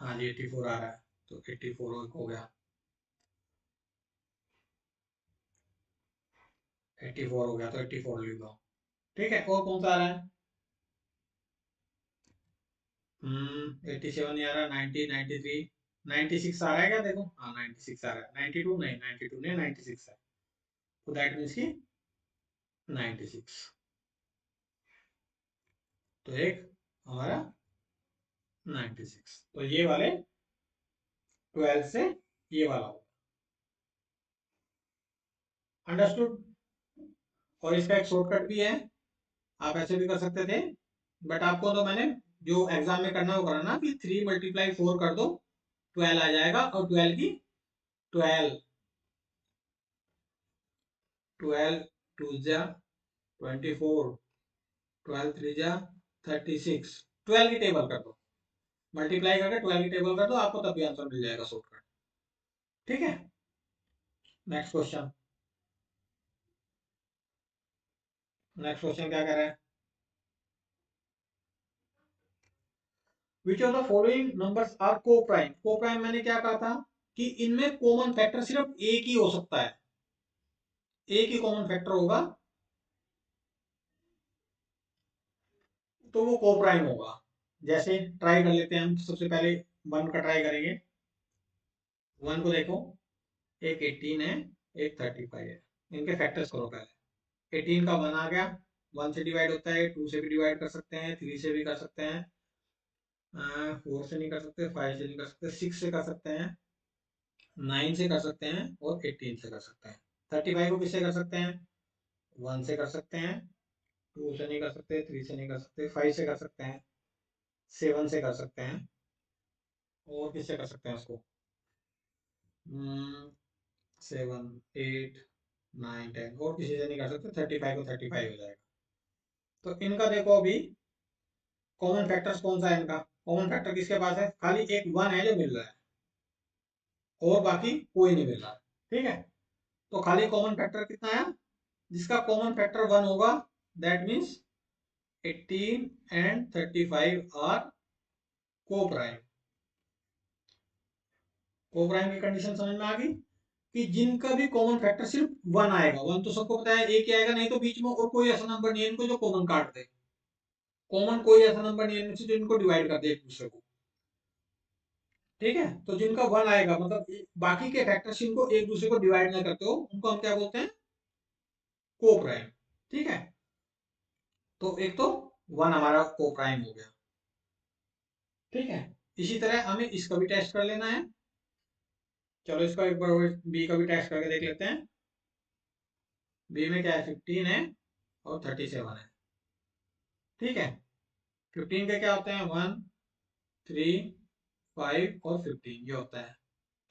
हाँ जी 84 आ रहा है। तो 84 हो गया, 84 हो गया, तो 84 लिख दो। ठीक है, और कौन सा आ रहा है? 87 नहीं आ रहा, 90, 93, 96 आ रहा है क्या? देखो, हाँ 96 आ रहा है। 92 नहीं, 92 नहीं, 96 है। तो दैट मीन्स की 96। तो एक हमारा 96, तो ये वाले 12 से ये वाला हो। अंडरस्टूड? और इसका एक शॉर्टकट भी है, आप ऐसे भी कर सकते थे, बट आपको तो मैंने जो एग्जाम में करना है वो करना कि 3 × 4 कर दो, 12 आ जाएगा। और 12 की 12, 12 2 जा 24, 12 3 जा 36, 12 की टेबल कर दो, मल्टीप्लाई करके 12 की टेबल कर दो, आपको तभी आंसर मिल जाएगा शॉर्टकट। ठीक है, नेक्स्ट क्वेश्चन। नेक्स्ट क्वेश्चन क्या कह रहा है? Which of the following numbers are coprime? Coprime मैंने क्या कहा था कि इनमें कॉमन फैक्टर सिर्फ एक ही हो सकता है, एक ही कॉमन फैक्टर होगा, तो वो को प्राइम होगा। जैसे ट्राई कर लेते हैं हम, सबसे पहले 1 का ट्राई करेंगे। 1 को देखो, एक 18 है, एक 35 है, इनके फैक्टर्स करो पहले। 18 का 1 आ गया, 1 से डिवाइड होता है, 2 से भी डिवाइड कर सकते हैं, 3 से भी कर सकते हैं, 4 से नहीं कर सकते, 5 से नहीं कर सकते, 6 से कर सकते हैं, 9 से कर सकते हैं, और 18 से कर सकते हैं। 35 को किससे कर सकते हैं? 1 से कर सकते हैं, 2 से नहीं कर सकते, 3 से नहीं कर सकते, 5 से कर सकते हैं, 7 से कर सकते हैं, और किससे कर सकते हैं उसको? 7, 8, 9, 10, और किसी से नहीं कर सकते। 35 को 35 हो जाएगा। तो इनका देखो अभी कॉमन फैक्टर्स कौन सा है इनका? कॉमन फैक्टर किसके पास है? खाली एक 1 है जो मिल रहा है, और बाकी कोई नहीं मिल रहा है। ठीक है, तो खाली कॉमन फैक्टर कितना है? जिसका कॉमन फैक्टर 1 होगा, that means 18 and 35 are coprime. को प्राइम की कंडीशन समझ में आ गई कि जिनका भी कॉमन फैक्टर सिर्फ 1 आएगा। 1 तो सबको पता है, एक ही आएगा, नहीं तो बीच में और कोई ऐसा नंबर नहीं है इनको जो कॉमन काट दे। कॉमन कोई ऐसा नंबर नहीं है इनमें से जो इनको डिवाइड कर दे एक दूसरे को। ठीक है, तो जिनका 1 आएगा, मतलब बाकी के फैक्टर्स इनको एक दूसरे को डिवाइड ना करते हो, उनको हम क्या बोलते हैं? को प्राइम। ठीक है, तो एक तो 1 हमारा को प्राइम हो गया। ठीक है, इसी तरह हमें इसका भी टेस्ट कर लेना है। चलो इसका एक बार बी का भी टेस्ट करके देख लेते हैं। बी में क्या है? 15 है और 37 है। ठीक है, 15 के क्या होते हैं? 1, 3, 5 और 15 ये होता है।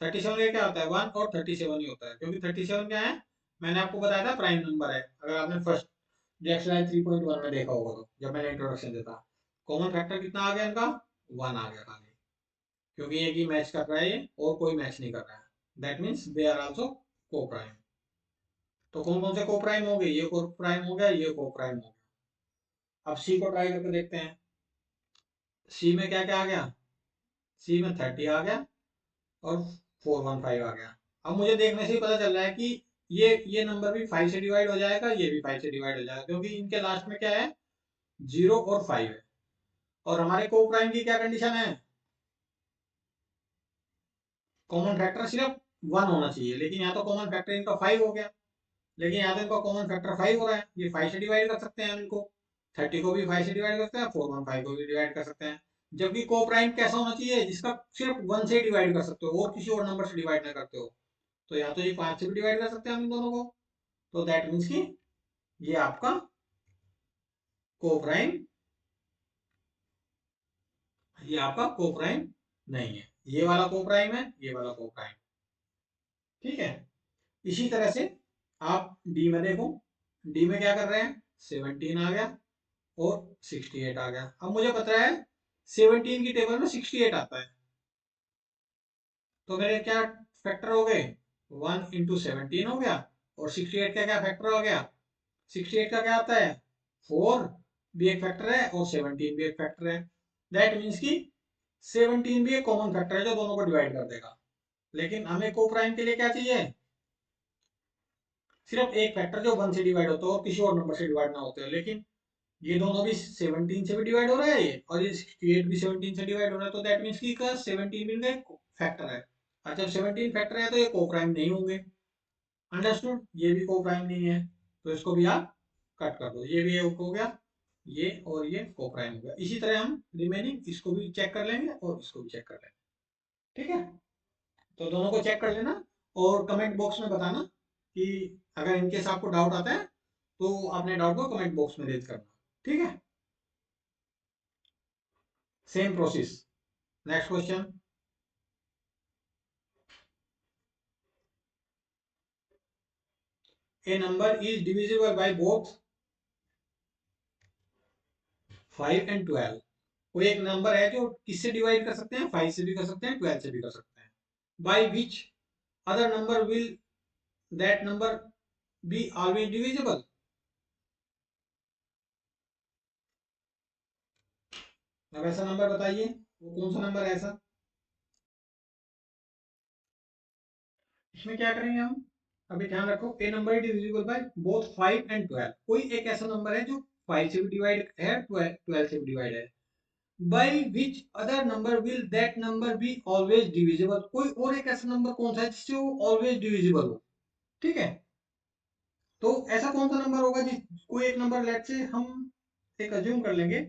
37 का क्या होता है? 1 और 37 ही होता है, क्योंकि 37 क्या है? मैंने आपको बताया था प्राइम नंबर है। अगर आपने फर्स्ट जो एक्सरसाइज 3.1 में देखा होगा, तो जब मैंने इंट्रोडक्शन देता, कॉमन फैक्टर कितना आ गया इनका? 1 आ गया खाली, क्योंकि एक ही मैच कर रहा है ये, और कोई मैच नहीं कर रहा है। That means they are also coprime. तो कौन कौन से को प्राइम हो गए? ये को प्राइम हो गया, ये को प्राइम हो गया। अब सी को ट्राई करके देखते हैं। सी में क्या क्या आ गया? सी में 30 आ गया, और 415 आ गया। अब मुझे देखने से ही पता चल रहा है कि ये नंबर भी 5 से डिवाइड हो जाएगा, ये भी 5 से डिवाइड हो जाएगा, क्योंकि इनके लास्ट में क्या है? 0 और 5 है। और हमारे को प्राइम की क्या कंडीशन है? कॉमन फैक्टर सिर्फ 1 होना चाहिए, लेकिन यहाँ तो कॉमन फैक्टर इनका 5 हो गया। लेकिन यहाँ तो इनका कॉमन फैक्टर 5 हो रहा है, ये 5 से डिवाइड कर सकते हैं इनको। 30 को भी 5 से डिवाइड कर सकते हैं, 415 को भी डिवाइड कर सकते हैं। जबकि को प्राइम कैसा होना चाहिए? जिसका सिर्फ 1 से डिवाइड कर सकते हो और किसी और नंबर से डिवाइड ना करते हो। तो या तो ये 5 से भी डिवाइड कर सकते हैं हम इन दोनों को। तो दैट मीन्स कि ये आपका को प्राइम, ये आपका को प्राइम नहीं है। ये वाला को प्राइम है, ये वाला को प्राइम। ठीक है, इसी तरह से आप डी में देखो। डी में क्या कर रहे हैं? 17 आ गया, और 68 आ गया। अब मुझे पता है 17 की टेबल में 68 आता है, तो मेरे क्या फैक्टर हो गए, 1 × 17 हो गया, और 68 का क्या फैक्टर हो गया, 68 का क्या आता है, 4 भी एक फैक्टर है और 17 भी एक फैक्टर है। दैट मीन्स कि 17 भी एक कॉमन फैक्टर है जो दोनों को डिवाइड कर देगा। लेकिन हमें को प्राइम के लिए क्या चाहिए, सिर्फ एक फैक्टर जो 1 से डिवाइड होता है और किसी और नंबर से डिवाइड ना होते हैं। लेकिन ये दोनों भी 17 से भी डिवाइड हो रहा है ये, और ये 68 भी 17 से डिवाइड हो रहा है, तो दैट मीन्स कि इसका 17 भी एक फैक्टर है। और जब 17 फैक्टर है तो ये को प्राइम नहीं होंगे। अंडरस्टूड, ये भी को प्राइम नहीं है, तो इसको भी आप कट कर दो। ये भी हो गया, ये और ये को प्राइम हो गया। इसी तरह हम रिमेनिंग इसको भी चेक कर लेंगे और इसको भी चेक कर लेंगे। ठीक है, तो दोनों को चेक कर लेना और कमेंट बॉक्स में बताना कि अगर इनकेस आपको डाउट आता है तो अपने डाउट को कमेंट बॉक्स में रेज करना। ठीक है, same process. Next question, A number is divisible by both 5 and 12। कोई एक नंबर है जो किससे डिवाइड कर सकते हैं, 5 से भी कर सकते हैं, 12 से भी कर सकते हैं। By which other number will that number be always divisible. अब ऐसा नंबर बताइए, वो कौन सा नंबर है ऐसा। इसमें क्या करेंगे हम, अभी ध्यान रखो, a number is divisible by both 5 and 12। कोई एक ऐसा नंबर है जो 5 से भी डिवाइड है, 12 से भी डिवाइड है। By which other number will that number be always divisible. कोई और एक ऐसा नंबर कौन सा है जिससे वो ऑलवेज डिविजिबल हो। ठीक है, तो ऐसा कौन सा नंबर होगा जिस, कोई एक नंबर लेट से हम एक अज्यूम कर लेंगे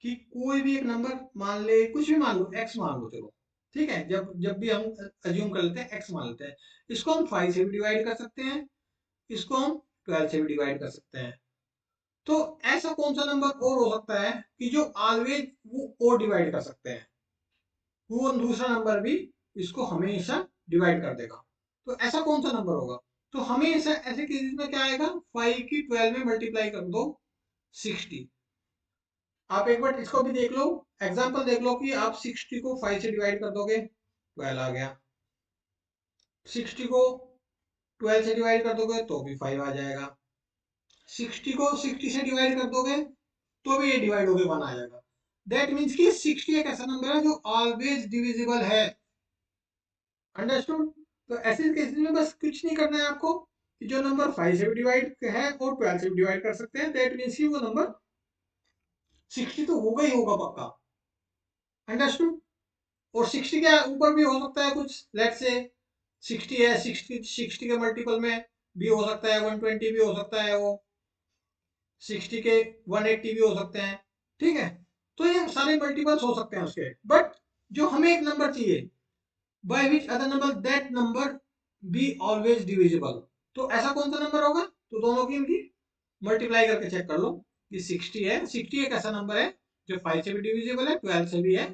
कि कोई भी एक नंबर मान ले, कुछ भी मान लो, एक्स मान लो, चलो ठीक है, जब जब भी हम अज्यूम कर लेते हैं एक्स मान लेते हैं, इसको हम 5 से भी डिवाइड कर सकते हैं, इसको हम 12 से भी डिवाइड कर सकते हैं। तो ऐसा कौन सा नंबर और हो सकता है कि जो ऑलवेज वो और डिवाइड कर सकते हैं, वो दूसरा नंबर भी इसको हमेशा डिवाइड कर देगा। तो ऐसा कौन सा नंबर होगा, तो हमेशा ऐसे केसेस में क्या आएगा, 5 की 12 में मल्टीप्लाई कर दो 60। आप एक बार इसको भी देख लो, एग्जांपल देख लो कि आप 60 को 5 से डिवाइड कर दोगे 12 आ गया, 60 को 12 से डिवाइड कर दोगे तो भी 5 आ जाएगा, 60 को 60 से डिवाइड कर दोगे तो भी ये डिवाइड होके 1 आ जाएगा। दैट मीन्स कि 60 एक ऐसा नंबर है जो ऑलवेज डिविजिबल है। अंडरस्टूड, तो ऐसे केसेस में बस कुछ नहीं करना है आपको, कि जो नंबर 5 से भी डिवाइड है और 12 से भी डिवाइड कर सकते हैं, दैट मीन्स कि वो नंबर 60 तो होगा ही होगा पक्का। अंडरस्टूड, और 60 के ऊपर भी हो सकता है कुछ, लेट से 60 है, 60 के मल्टीपल में भी हो सकता है, 120 भी हो सकता है, वो 60 के 180 भी हो सकते हैं। ठीक है, तो ये सारे मल्टीपल्स हो सकते हैं उसके, बट जो हमें एक नंबर चाहिए, by which other number that number be always divisible, तो ऐसा कौन सा नंबर होगा, तो दोनों की इनकी मल्टीप्लाई करके चेक कर लो कि 60 है, 60 एक ऐसा नंबर है जो 5 से भी डिविजिबल है, 12 से भी है।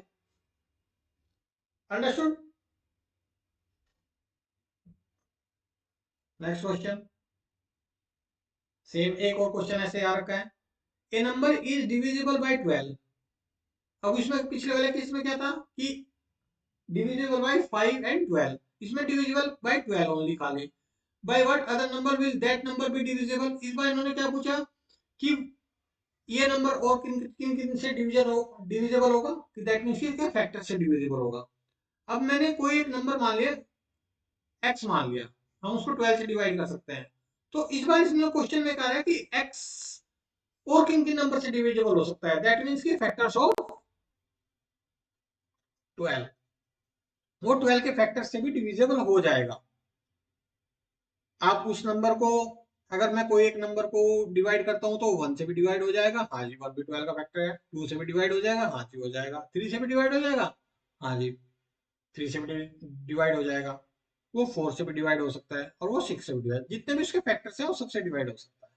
अंडरस्टूड, नेक्स्ट क्वेश्चन, सेम एक और क्वेश्चन ऐसे आ रखा है, ए नंबर इज डिविजिबल बाय 12। अब इसमें पिछले वाले केस में क्या था कि डिविजिबल बाय 5 and 12, इसमें डिविजिबल बाय 12 ओनली खाली। By what other number will that number be divisible, इस बार इन्होंने क्या पूछा कि ये नंबर और किन किन किन से डिविजिबल होगा, कि दैट मींस इसके फैक्टर से डिविजिबल होगा। अब मैंने कोई एक नंबर मान लिया, x मान लिया, हम उसको 12 से डिवाइड कर सकते हैं। तो इस बार इसने क्वेश्चन में कहा है कि x और किन किन नंबर से डिविजिबल हो सकता है, दैट मींस की फैक्टर्स ऑफ 12, वो 12 के फैक्टर से भी डिविजिबल हो जाएगा। आप उस नंबर को, अगर मैं कोई एक नंबर को डिवाइड करता हूं तो 1 से भी डिवाइड हो जाएगा, हाँ जी 1 भी 12 का फैक्टर है, 2 से भी डिवाइड हो जाएगा, हाँ जी हो जाएगा, 3 से भी डिवाइड हो जाएगा, हाँ जी 3 से भी डिवाइड हो जाएगा, वो 4 से भी डिवाइड हो सकता है, और वो 6 से भी डिवाइड, जितने भी उसके फैक्टर्स हैं वो सबसे डिवाइड हो सकता है।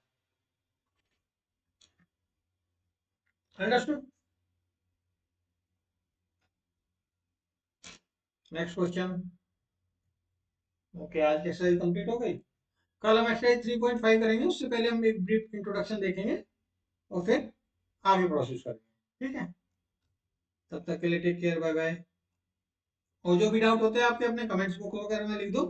Understood, next question. ओके, आज की एक्सरसाइज कंप्लीट हो गई। कल हम एक्सरसाइज 3.5 करेंगे, उससे पहले हम एक ब्रीफ इंट्रोडक्शन देखेंगे और फिर आगे प्रोसेस करेंगे। ठीक है, तब तक के लिए टेक केयर, बाय बाय। और जो भी डाउट होते हैं आपके अपने कमेंट्स बुक वगैरह में लिख दो।